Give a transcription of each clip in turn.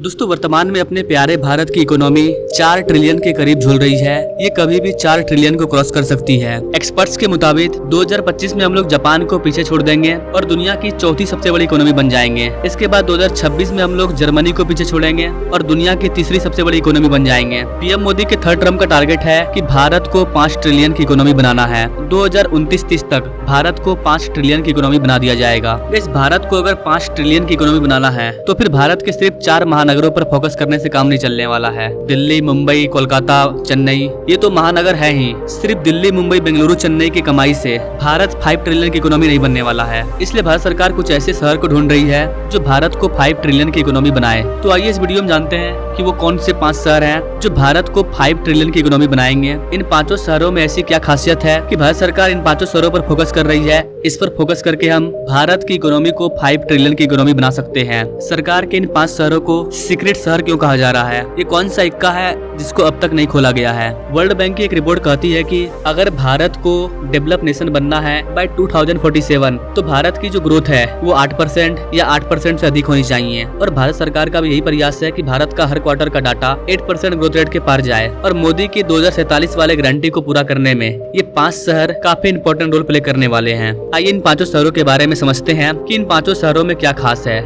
दोस्तों वर्तमान में अपने प्यारे भारत की इकोनॉमी 4 ट्रिलियन के करीब झूल रही है। ये कभी भी 4 ट्रिलियन को क्रॉस कर सकती है। एक्सपर्ट्स के मुताबिक 2025 में हम लोग जापान को पीछे छोड़ देंगे और दुनिया की चौथी सबसे बड़ी इकोनॉमी बन जाएंगे। इसके बाद 2026 में हम लोग जर्मनी को पीछे छोड़ेंगे और दुनिया की तीसरी सबसे बड़ी इकोनॉमी बन जाएंगे। पीएम मोदी के थर्ड टर्म का टारगेट है कि भारत को 5 ट्रिलियन की इकोनॉमी बनाना है। 2029-30 तक भारत को 5 ट्रिलियन की इकोनॉमी बना दिया जाएगा। इस भारत को अगर 5 ट्रिलियन की इकोनॉमी बनाना है तो फिर भारत के सिर्फ 4 महानगरों पर फोकस करने से काम नहीं चलने वाला है। दिल्ली, मुंबई, कोलकाता, चेन्नई, ये तो महानगर है ही। सिर्फ दिल्ली, मुंबई, बेंगलुरु, चेन्नई की कमाई से भारत 5 ट्रिलियन की इकोनॉमी नहीं बनने वाला है। इसलिए भारत सरकार कुछ ऐसे शहर को ढूंढ रही है जो भारत को 5 ट्रिलियन की इकोनॉमी बनाए। तो आइए इस वीडियो में जानते हैं कि वो कौन से 5 शहर हैं जो भारत को 5 ट्रिलियन की इकोनॉमी बनाएंगे। इन 5 शहरों में ऐसी क्या खासियत है कि भारत सरकार इन 5 शहरों पर फोकस कर रही है। इस पर फोकस करके हम भारत की इकोनॉमी को 5 ट्रिलियन की इकोनॉमी बना सकते हैं। सरकार के इन 5 शहरों को सीक्रेट शहर क्यों कहा जा रहा है? ये कौन सा इक्का है जिसको अब तक नहीं खोला गया है? वर्ल्ड बैंक की एक रिपोर्ट कहती है कि अगर भारत को डेवलप नेशन बनना है बाय 2047 तो भारत की जो ग्रोथ है वो 8% या 8% से अधिक होनी चाहिए। और भारत सरकार का भी यही प्रयास है कि भारत का हर क्वार्टर का डाटा 8% ग्रोथ रेट के पार जाए। और मोदी की 2047 वाले गारंटी को पूरा करने में ये 5 शहर काफी इंपॉर्टेंट रोल प्ले करने वाले हैं। आइए इन 5 शहरों के बारे में समझते हैं कि इन 5 शहरों में क्या खास है।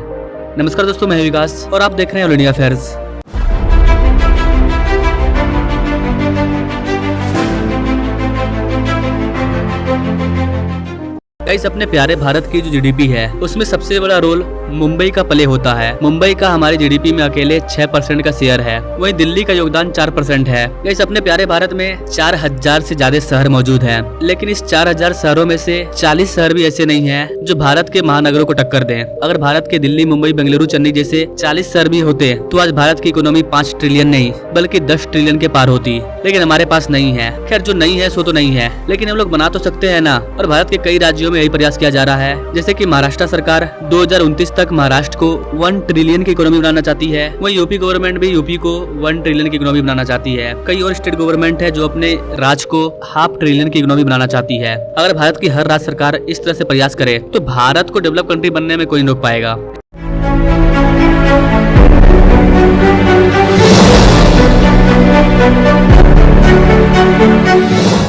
नमस्कार दोस्तों, मैं विकास और आप देख रहे हैं ऑल इंडिया अफेयर्स। गाइस, अपने प्यारे भारत की जो जीडीपी है उसमें सबसे बड़ा रोल मुंबई का प्ले होता है। मुंबई का हमारी जीडीपी में अकेले 6% का शेयर है। वहीं दिल्ली का योगदान 4% है। गाइस, अपने प्यारे भारत में 4000 से ज्यादा शहर मौजूद हैं, लेकिन इस 4000 शहरों में से 40 शहर भी ऐसे नहीं हैं जो भारत के महानगरों को टक्कर दें। अगर भारत के दिल्ली, मुंबई, बेंगलुरु, चेन्नई जैसे 40 शहर भी होते तो आज भारत की इकोनॉमी 5 ट्रिलियन नहीं बल्कि 10 ट्रिलियन के पार होती। लेकिन हमारे पास नहीं है। खैर, जो नहीं है सो तो नहीं है, लेकिन हम लोग बना तो सकते हैं ना। और भारत के कई राज्यों में यही प्रयास किया जा रहा है। जैसे कि महाराष्ट्र सरकार 2029 तक महाराष्ट्र को 1 ट्रिलियन की इकोनॉमी बनाना चाहती है। वहीं यूपी गवर्नमेंट भी यूपी को 1 ट्रिलियन की इकोनॉमी बनाना चाहती है। कई और स्टेट गवर्नमेंट है जो अपने राज्य को 0.5 ट्रिलियन की इकोनॉमी बनाना चाहती है। अगर भारत की हर राज्य सरकार इस तरह से प्रयास करे तो भारत को डेवलप कंट्री बनने में कोई नहीं रोक पाएगा।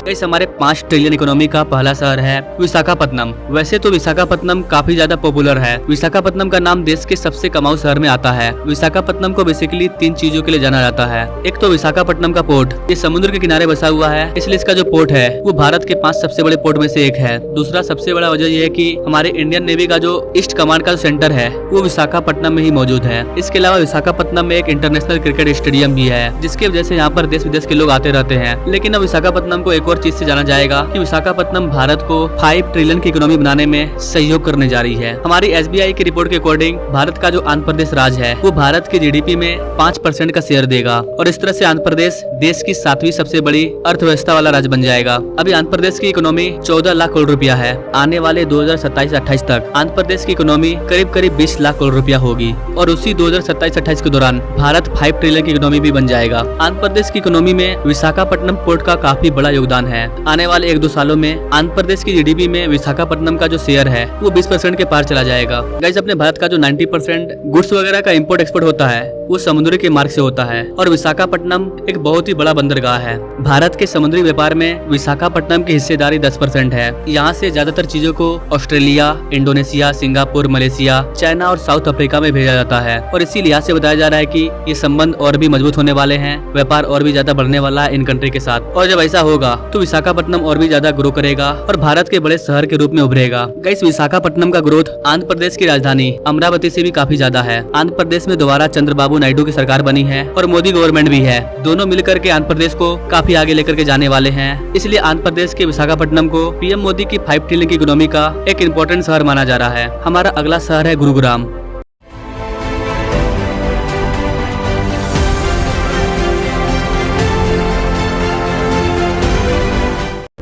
इस हमारे 5 ट्रिलियन इकोनॉमी का पहला शहर है विशाखापत्तनम। वैसे तो विशाखापत्तनम काफी ज्यादा पॉपुलर है। विशाखापत्तनम का नाम देश के सबसे कमाऊ शहर में आता है। विशाखापत्तनम को बेसिकली 3 चीजों के लिए जाना जाता है। एक तो विशाखापत्तनम का पोर्ट, ये समुद्र के किनारे बसा हुआ है, इसलिए इसका जो पोर्ट है वो भारत के 5 सबसे बड़े पोर्ट में से एक है। दूसरा सबसे बड़ा वजह यह है कि हमारे इंडियन नेवी का जो ईस्ट कमांड का सेंटर है वो विशाखापत्तनम में ही मौजूद है। इसके अलावा विशाखापत्तनम में एक इंटरनेशनल क्रिकेट स्टेडियम भी है, जिसकी वजह से यहाँ पर देश विदेश के लोग आते रहते हैं। लेकिन अब विशाखापत्तनम को एक और चीज से जाना जाएगा कि विशाखापत्तनम भारत को 5 ट्रिलियन की इकोनॉमी बनाने में सहयोग करने जा रही है। हमारी एसबीआई की रिपोर्ट के अकॉर्डिंग भारत का जो आंध्र प्रदेश राज्य है वो भारत की जीडीपी में 5% का शेयर देगा और इस तरह से आंध्र प्रदेश देश की 7वीं सबसे बड़ी अर्थव्यवस्था वाला राज्य बन जाएगा। अभी आंध्र प्रदेश की इकोनॉमी 14 लाख करोड़ रुपया है। आने वाले 2027-28 तक आंध्र प्रदेश की इकोनॉमी करीब 20 लाख करोड़ रुपया होगी और उसी 2027-28 के दौरान भारत 5 ट्रिलियन की इकोनॉमी भी बन जाएगा। आंध्र प्रदेश की इकोनॉमी में विशाखापट्टनम पोर्ट का काफी बड़ा योगदान है। आने वाले 1-2 सालों में आंध्र प्रदेश की जीडीपी में विशाखापट्टनम का जो शेयर है वो 20% के पार चला जाएगा। गाइस, अपने भारत का जो 90% गुड्स वगैरह का इंपोर्ट एक्सपोर्ट होता है वो समुद्र के मार्ग से होता है और विशाखापट्टनम एक बहुत ही बड़ा बंदरगाह है। भारत के समुद्री व्यापार में विशाखापट्टनम की हिस्सेदारी 10% है। यहाँ से ज्यादातर चीजों को Australia, Indonesia, Singapore, Malaysia, China और साउथ अफ्रीका में भेजा जाता है और इसी लिहाज से बताया जा रहा है कि ये संबंध और भी मजबूत होने वाले हैं, व्यापार और भी ज्यादा बढ़ने वाला है इन कंट्री के साथ। और जब ऐसा होगा तो विशाखापट्टनम और भी ज्यादा ग्रो करेगा और भारत के बड़े शहर के रूप में उभरेगा। गाइस, विशाखापट्टनम का ग्रोथ आंध्र प्रदेश की राजधानी अमरावती से भी काफी ज्यादा है। आंध्र प्रदेश में दोबारा चंद्रबाबू नायडू की सरकार बनी है और मोदी गवर्नमेंट भी है। दोनों मिलकर के आंध्र प्रदेश को काफी आगे लेकर के जाने वाले हैं। इसलिए आंध्र प्रदेश के विशाखापट्टनम को पीएम मोदी की 5 ट्रिलियन की इकोनॉमी का एक इम्पोर्टेंट शहर माना जा रहा है। हमारा अगला शहर है गुरुग्राम।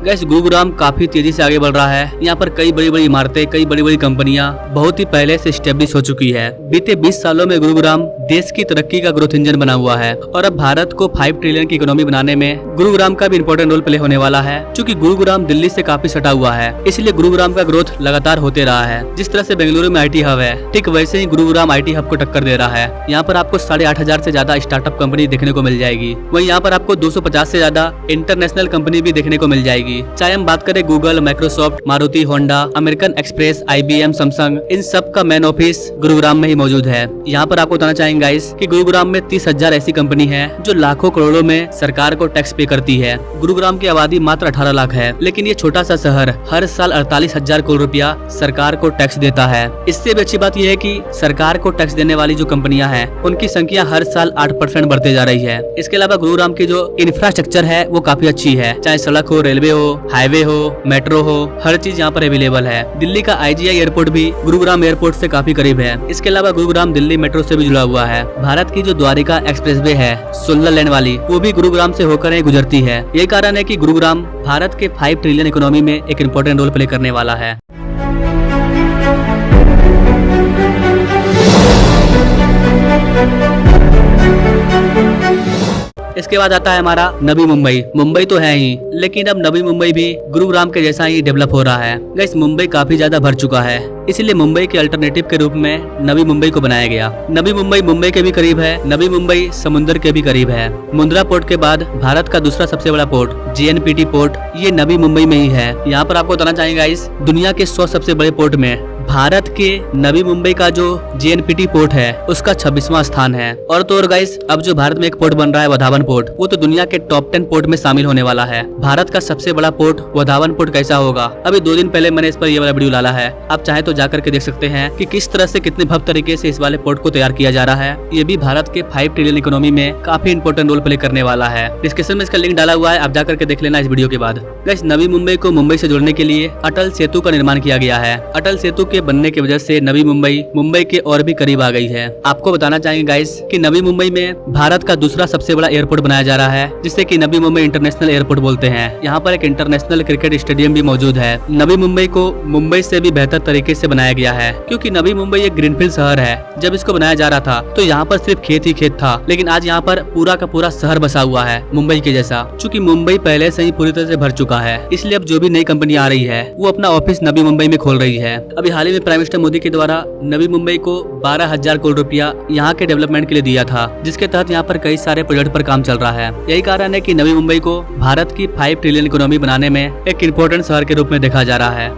गाइस गुरुग्राम काफी तेजी से आगे बढ़ रहा है। यहाँ पर कई बड़ी बड़ी इमारतें, कई बड़ी बड़ी कंपनियां बहुत ही पहले से स्टेब्लिश हो चुकी है। बीते 20 सालों में गुरुग्राम देश की तरक्की का ग्रोथ इंजन बना हुआ है और अब भारत को 5 ट्रिलियन की इकोनॉमी बनाने में गुरुग्राम का भी इंपॉर्टेंट रोल प्ले होने वाला है। क्योंकि गुरुग्राम दिल्ली से काफी सटा हुआ है, इसलिए गुरुग्राम का ग्रोथ लगातार होते रहा है। जिस तरह से बेंगलुरु में IT हब है, ठीक वैसे ही गुरुग्राम IT हब को टक्कर दे रहा है। यहाँ पर आपको 8,500 से ज्यादा स्टार्टअप कंपनी देखने को मिल जाएगी। वहीं यहाँ पर आपको 250 से ज्यादा इंटरनेशनल कंपनी भी देखने को मिल जाएगी। चाहे हम बात करें Google, Microsoft, Maruti, Honda, American Express, IBM, Samsung, इन सब का मेन ऑफिस गुरुग्राम में ही मौजूद है। यहाँ पर आपको बताना चाहेंगे गाइस कि गुरुग्राम में 30,000 ऐसी कंपनी है जो लाखों करोड़ों में सरकार को टैक्स पे करती है। गुरुग्राम की आबादी मात्र 18 लाख है, लेकिन ये छोटा सा शहर हर साल 48,000 करोड़ रुपया सरकार को टैक्स देता है। इससे भी अच्छी बात यह है कि सरकार को टैक्स देने वाली जो कंपनियां हैं उनकी संख्या हर साल 8% बढ़ते जा रही है। इसके अलावा गुरुग्राम की जो इंफ्रास्ट्रक्चर है वो काफी अच्छी है, चाहे सड़क हो, रेलवे हो, हाईवे हो, मेट्रो हो, हर चीज यहाँ पर अवेलेबल है। दिल्ली का IGI एयरपोर्ट भी गुरुग्राम एयरपोर्ट से काफी करीब है। इसके अलावा गुरुग्राम दिल्ली मेट्रो से भी जुड़ा हुआ है। भारत की जो द्वारिका एक्सप्रेसवे है 16 लेन वाली, वो भी गुरुग्राम से होकर ही गुजरती है। यही कारण है कि गुरुग्राम भारत के 5 ट्रिलियन इकोनॉमी में एक इम्पोर्टेंट रोल प्ले करने वाला है। इसके बाद आता है हमारा नवी मुंबई। मुंबई तो है ही, लेकिन अब नवी मुंबई भी गुरुग्राम के जैसा ही डेवलप हो रहा है। गाइस मुंबई काफी ज्यादा भर चुका है, इसीलिए मुंबई के अल्टरनेटिव के रूप में नवी मुंबई को बनाया गया। नवी मुंबई मुंबई के भी करीब है, नवी मुंबई समुद्र के भी करीब है। मुंद्रा पोर्ट के बाद भारत का दूसरा सबसे बड़ा पोर्ट JNPT पोर्ट ये नवी मुंबई में ही है। यहाँ पर आपको बताना चाहेंगे गाइस, दुनिया के 100 सबसे बड़े पोर्ट में भारत के नवी मुंबई का जो JNPT पोर्ट है उसका 26वां स्थान है। और तो और गाइस, अब जो भारत में एक पोर्ट बन रहा है वधावन पोर्ट, वो तो दुनिया के टॉप 10 पोर्ट में शामिल होने वाला है। भारत का सबसे बड़ा पोर्ट वधावन पोर्ट कैसा होगा, अभी 2 दिन पहले मैंने इस पर ये वाला वीडियो डाला है। आप चाहे तो जाकर के देख सकते हैं कि किस तरह से कितने भव्य तरीके से इस वाले पोर्ट को तैयार किया जा रहा है। ये भी भारत के 5 ट्रिलियन इकोनॉमी में काफी इंपॉर्टेंट रोल प्ले करने वाला है। डिस्क्रिप्शन में इसका लिंक डाला हुआ है, आप जाकर के देख लेना इस वीडियो के बाद। गाइस नवी मुंबई को मुंबई से जोड़ने के लिए अटल सेतु का निर्माण किया गया है। अटल सेतु के बनने की वजह से नवी मुंबई मुंबई के और भी करीब आ गई है। आपको बताना चाहेंगे गाइस कि नवी मुंबई में भारत का दूसरा सबसे बड़ा एयरपोर्ट बनाया जा रहा है, जिसे कि नवी मुंबई इंटरनेशनल एयरपोर्ट बोलते हैं। यहाँ पर एक इंटरनेशनल क्रिकेट स्टेडियम भी मौजूद है। नवी मुंबई को मुंबई से भी बेहतर तरीके से बनाया गया है, क्योंकि नवी मुंबई एक ग्रीनफील्ड शहर है। जब इसको बनाया जा रहा था तो यहाँ पर सिर्फ खेत ही खेत था, लेकिन आज यहाँ पर पूरा का पूरा शहर बसा हुआ है मुंबई के जैसा। चूँकि मुंबई पहले से ही पूरी तरह से भर चुका है, इसलिए अब जो भी नई कंपनी आ रही है वो अपना ऑफिस नवी मुंबई में खोल रही है। अभी हाल ही में प्राइम मिनिस्टर मोदी के द्वारा नवी मुंबई को 12,000 करोड़ रुपया यहाँ के डेवलपमेंट के लिए दिया था, जिसके तहत यहाँ पर कई सारे प्रोजेक्ट पर काम चल रहा है। यही कारण है कि नवी मुंबई को भारत की 5 ट्रिलियन इकोनॉमी बनाने में एक इम्पोर्टेंट शहर के रूप में देखा जा रहा है।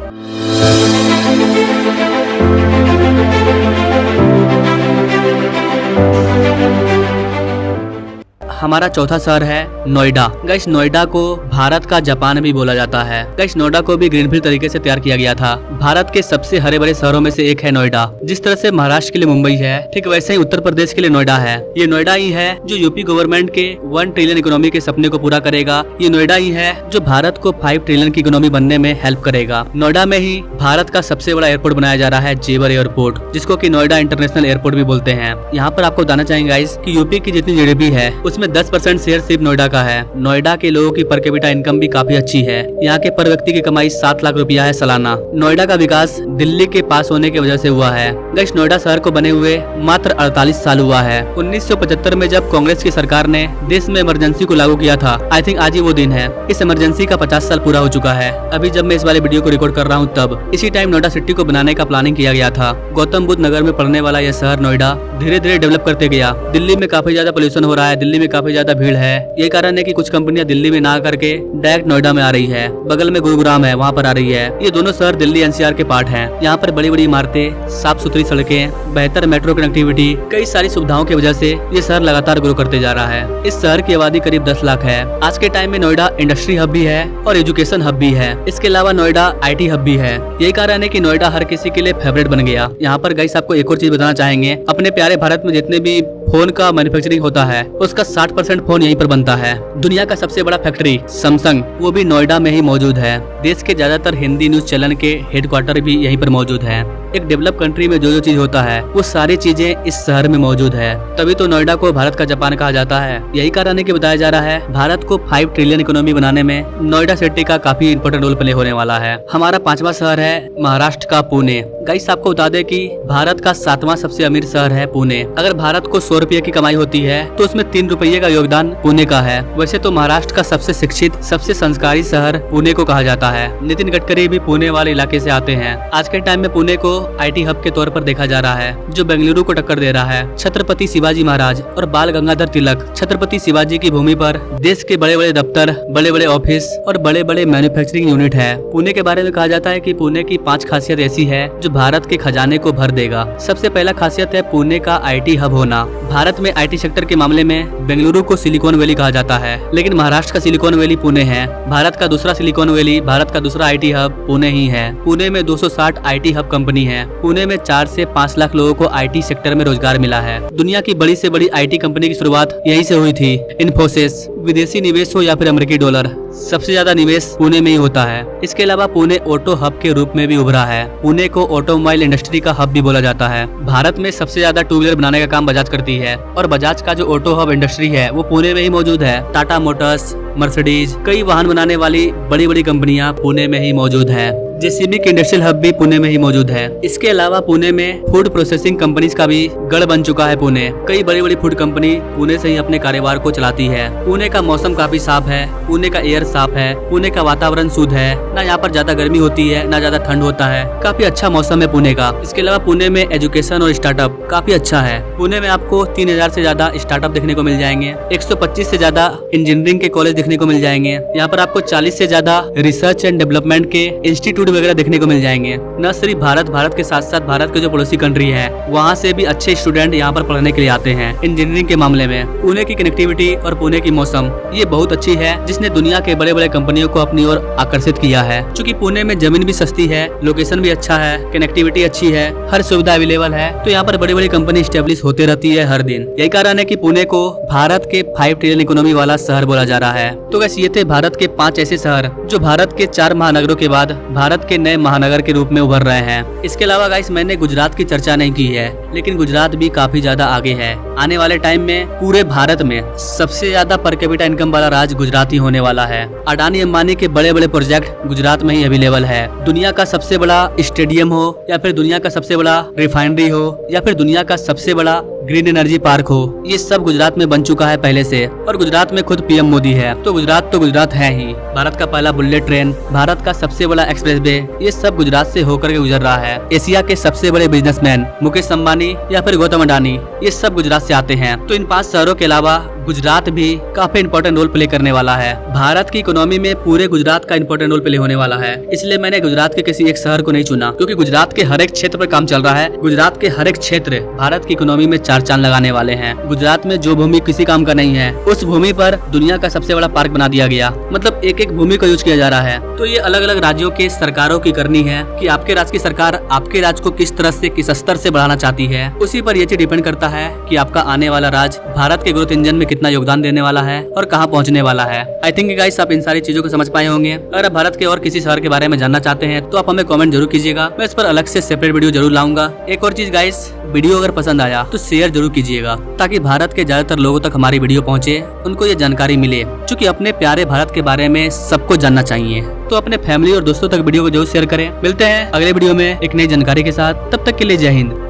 हमारा चौथा शहर है नोएडा। गाइस नोएडा को भारत का जापान भी बोला जाता है। गाइस नोएडा को भी ग्रीनफील्ड तरीके से तैयार किया गया था। भारत के सबसे हरे भरे शहरों में से एक है नोएडा। जिस तरह से महाराष्ट्र के लिए मुंबई है, ठीक वैसे ही उत्तर प्रदेश के लिए नोएडा है। ये नोएडा ही है जो यूपी गवर्नमेंट के 1 ट्रिलियन इकोनॉमी के सपने को पूरा करेगा। ये नोएडा ही है जो भारत को 5 ट्रिलियन की इकोनॉमी बनने में हेल्प करेगा। नोएडा में ही भारत का सबसे बड़ा एयरपोर्ट बनाया जा रहा है, जेवर एयरपोर्ट, जिसको की नोएडा इंटरनेशनल एयरपोर्ट भी बोलते हैं। यहाँ पर आपको बताना चाहेंगे गाइस कि यूपी की जितनी GDP है उसमें 10% शेयर सिर्फ नोएडा का है। नोएडा के लोगों की पर कैपिटा इनकम भी काफी अच्छी है। यहाँ के पर व्यक्ति की कमाई 7 लाख रुपया है सालाना। नोएडा का विकास दिल्ली के पास होने की वजह से हुआ है। गाइस नोएडा शहर को बने हुए मात्र 48 साल हुआ है। 1975 में जब कांग्रेस की सरकार ने देश में इमरजेंसी को लागू किया था, आई थिंक आज ही वो दिन है। इस इमरजेंसी का 50 साल पूरा हो चुका है। अभी जब मैं इस वाले वीडियो को रिकॉर्ड कर रहा हूँ तब इसी टाइम नोएडा सिटी को बनाने का प्लानिंग किया गया था। गौतम बुद्ध नगर में पड़ने वाला यह शहर नोएडा धीरे धीरे डेवलप करते गया। दिल्ली में काफी ज्यादा पोल्यूशन हो रहा है, दिल्ली में काफी ज्यादा भीड़ है। ये कारण है कि कुछ कंपनियां दिल्ली में ना करके डायरेक्ट नोएडा में आ रही है। बगल में गुरुग्राम है, वहाँ पर आ रही है। ये दोनों शहर दिल्ली NCR के पार्ट हैं। यहाँ पर बड़ी बड़ी इमारतें, साफ सुथरी सड़कें, बेहतर मेट्रो कनेक्टिविटी, कई सारी सुविधाओं की वजह से ये शहर लगातार ग्रो करते जा रहा है। इस शहर की आबादी करीब 10 लाख है। आज के टाइम में नोएडा इंडस्ट्री हब भी है और एजुकेशन हब भी है। इसके अलावा नोएडा IT हब भी है। यही कारण है कि नोएडा हर किसी के लिए फेवरेट बन गया। यहाँ पर गाइस आपको एक और चीज बताना चाहेंगे, अपने प्यारे भारत में जितने भी फोन का मैन्युफैक्चरिंग होता है उसका 60% फोन यहीं पर बनता है। दुनिया का सबसे बड़ा फैक्ट्री सैमसंग वो भी नोएडा में ही मौजूद है। देश के ज्यादातर हिंदी न्यूज चैनल के हेडक्वार्टर भी यहीं पर मौजूद है। एक डेवलप कंट्री में जो जो चीज होता है वो सारी चीजें इस शहर में मौजूद है। तभी तो नोएडा को भारत का जापान कहा जाता है। यही कारण है कि बताया जा रहा है भारत को 5 ट्रिलियन इकोनॉमी बनाने में नोएडा सिटी का काफी इंपॉर्टेंट रोल प्ले होने वाला है। हमारा 5वां शहर है महाराष्ट्र का पुणे। गाइस आपको बता दें कि भारत का 7वां सबसे अमीर शहर है पुणे। अगर भारत को 100 रुपये की कमाई होती है तो उसमें 3 रुपये का योगदान पुणे का है। वैसे तो महाराष्ट्र का सबसे शिक्षित, सबसे संस्कारी शहर पुणे को कहा जाता है। नितिन गडकरी भी पुणे वाले इलाके से आते हैं। आज के टाइम में पुणे को IT हब के तौर पर देखा जा रहा है, जो बेंगलुरु को टक्कर दे रहा है। छत्रपति शिवाजी महाराज और बाल गंगाधर तिलक, छत्रपति शिवाजी की भूमि पर देश के बड़े बड़े दफ्तर, बड़े बड़े ऑफिस और बड़े बड़े मैन्युफैक्चरिंग यूनिट है। पुणे के बारे में कहा जाता है कि पुणे की 5 खासियत ऐसी है जो भारत के खजाने को भर देगा। सबसे पहला खासियत है पुणे का IT हब होना। भारत में IT सेक्टर के मामले में बेंगलुरु को सिलिकॉन वैली कहा जाता है, लेकिन महाराष्ट्र का सिलिकॉन वैली पुणे है। भारत का दूसरा सिलिकॉन वैली, भारत का दूसरा IT हब पुणे ही है। पुणे में 260 IT हब कंपनी है। पुणे में 4 से 5 लाख लोगों को IT सेक्टर में रोजगार मिला है। दुनिया की बड़ी से बड़ी IT कंपनी की शुरुआत यहीं से हुई थी। इन्फोसिस, विदेशी निवेश हो या फिर अमेरिकी डॉलर, सबसे ज्यादा निवेश पुणे में ही होता है। इसके अलावा पुणे ऑटो हब के रूप में भी उभरा है। पुणे को ऑटोमोबाइल इंडस्ट्री का हब भी बोला जाता है। भारत में सबसे ज्यादा 2 व्हीलर बनाने का काम बजाज करती है और बजाज का जो ऑटो हब इंडस्ट्री है वो पुणे में ही मौजूद है। टाटा मोटर्स, मर्सिडीज, कई वाहन बनाने वाली बड़ी बड़ी कंपनियां पुणे में ही मौजूद है। जेसीबी की इंडस्ट्रियल हब भी पुणे में ही मौजूद है। इसके अलावा पुणे में फूड प्रोसेसिंग कंपनीज का भी गढ़ बन चुका है पुणे। कई बड़ी बड़ी फूड कंपनी पुणे से ही अपने कारोबार को चलाती है। पुणे का मौसम काफी साफ है, पुणे का एयर साफ है, पुणे का वातावरण शुद्ध है। ना यहाँ पर ज्यादा गर्मी होती है, ना ज्यादा ठंड होता है। काफी अच्छा मौसम है पुणे का। इसके अलावा पुणे में एजुकेशन और स्टार्टअप काफी अच्छा है। पुणे में आपको 3000 से ज्यादा स्टार्टअप देखने को मिल जाएंगे। 125 से ज्यादा इंजीनियरिंग के कॉलेज देखने को मिल जाएंगे। यहाँ पर आपको 40 से ज्यादा रिसर्च एंड डेवलपमेंट के इंस्टीट्यूट वगैरह देखने को मिल जाएंगे। न सिर्फ भारत के साथ साथ भारत के जो पड़ोसी कंट्री है वहाँ से भी अच्छे स्टूडेंट यहाँ पर पढ़ने के लिए आते हैं इंजीनियरिंग के मामले में। पुणे की कनेक्टिविटी और पुणे की मौसम ये बहुत अच्छी है, जिसने दुनिया के बड़े बड़े कंपनियों को अपनी ओर आकर्षित किया है। क्योंकि पुणे में जमीन भी सस्ती है, लोकेशन भी अच्छा है, कनेक्टिविटी अच्छी है, हर सुविधा अवेलेबल है, तो यहाँ पर बड़ी बड़ी कंपनी स्टेब्लिश होते रहती है हर दिन। यही कारण है कि पुणे को भारत के 5 ट्रिलियन इकोनॉमी वाला शहर बोला जा रहा है। तो वैसे ये थे भारत के 5 ऐसे शहर जो भारत के 4 महानगरों के बाद भारत के नए महानगर के रूप में उभर रहे हैं। इसके अलावा गाइस मैंने गुजरात की चर्चा नहीं की है, लेकिन गुजरात भी काफी ज्यादा आगे है। आने वाले टाइम में पूरे भारत में सबसे ज्यादा पर कैपिटा इनकम वाला राज्य गुजरात ही होने वाला है। अडानी अंबानी के बड़े बड़े प्रोजेक्ट गुजरात में ही अवेलेबल है। दुनिया का सबसे बड़ा स्टेडियम हो या फिर दुनिया का सबसे बड़ा रिफाइनरी हो या फिर दुनिया का सबसे बड़ा ग्रीन एनर्जी पार्क हो, ये सब गुजरात में बन चुका है पहले से। और गुजरात में खुद PM मोदी है, तो गुजरात है ही। भारत का पहला बुलेट ट्रेन, भारत का सबसे बड़ा एक्सप्रेसवे, ये सब गुजरात से होकर के गुजर रहा है। एशिया के सबसे बड़े बिजनेसमैन मुकेश अंबानी या फिर गौतम अडानी, ये सब गुजरात से आते हैं। तो इन 5 शहरों के अलावा गुजरात भी काफी इंपॉर्टेंट रोल प्ले करने वाला है। भारत की इकोनॉमी में पूरे गुजरात का इंपॉर्टेंट रोल प्ले होने वाला है। इसलिए मैंने गुजरात के किसी एक शहर को नहीं चुना, क्योंकि गुजरात के हर एक क्षेत्र पर काम चल रहा है। गुजरात के हर एक क्षेत्र भारत की इकोनॉमी में 4 चांद लगाने वाले हैं। गुजरात में जो भूमि किसी काम का नहीं है, उस भूमि पर दुनिया का सबसे बड़ा पार्क बना दिया गया। मतलब एक एक भूमि का यूज किया जा रहा है। तो ये अलग अलग राज्यों के सरकारों की करनी है कि आपके राज्य की सरकार आपके राज्य को किस तरह से, किस स्तर से बढ़ाना चाहती है। उसी पर ये चीज डिपेंड करता है कि आपका आने वाला राज्य भारत के ग्रोथ इंजन में कितना योगदान देने वाला है और कहाँ पहुँचने वाला है। आई थिंक गाइस आप इन सारी चीजों को समझ पाए होंगे। अगर आप भारत के और किसी शहर के बारे में जानना चाहते हैं तो आप हमें कमेंट जरूर कीजिएगा। मैं इस पर अलग से सेपरेट वीडियो जरूर लाऊंगा। एक और चीज गाइस, वीडियो अगर पसंद आया तो शेयर जरूर कीजिएगा, ताकि भारत के ज्यादातर लोगों तक हमारी वीडियो पहुंचे, उनको ये जानकारी मिले। क्योंकि अपने प्यारे भारत के बारे में सबको जानना चाहिए। तो अपने फैमिली और दोस्तों तक वीडियो को जरूर शेयर करें। मिलते हैं अगले वीडियो में एक नई जानकारी के साथ। तब तक के लिए जय हिंद।